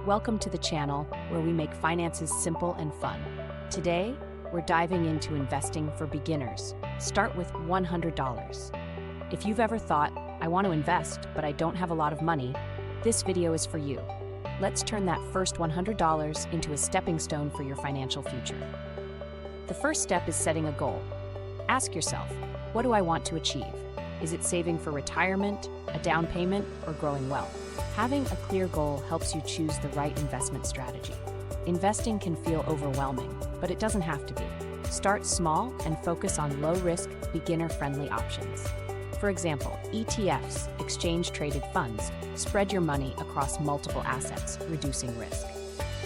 Welcome to the channel where we make finances simple and fun. Today, we're diving into investing for beginners. Start with $100. If you've ever thought, I want to invest, but I don't have a lot of money, this video is for you. Let's turn that first $100 into a stepping stone for your financial future. The first step is setting a goal. Ask yourself, what do I want to achieve? Is it saving for retirement, a down payment, or growing wealth? Having a clear goal helps you choose the right investment strategy. Investing can feel overwhelming, but it doesn't have to be. Start small and focus on low-risk, beginner-friendly options. For example, ETFs, exchange-traded funds, spread your money across multiple assets, reducing risk.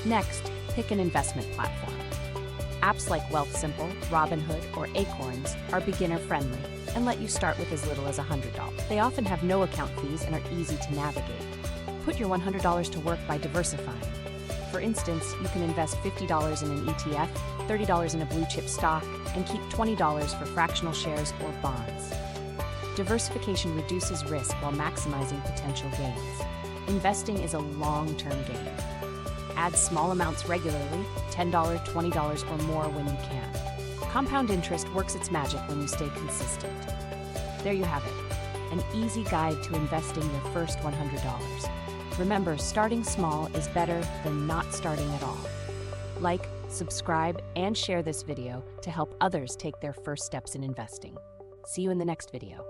Next, pick an investment platform. Apps like Wealthsimple, Robinhood, or Acorns are beginner-friendly and let you start with as little as $100. They often have no account fees and are easy to navigate. Put your $100 to work by diversifying. For instance, you can invest $50 in an ETF, $30 in a blue-chip stock, and keep $20 for fractional shares or bonds. Diversification reduces risk while maximizing potential gains. Investing is a long-term game. Add small amounts regularly, $10, $20 or more when you can. Compound interest works its magic when you stay consistent. There you have it, an easy guide to investing your first $100. Remember, starting small is better than not starting at all. Like, subscribe, and share this video to help others take their first steps in investing. See you in the next video.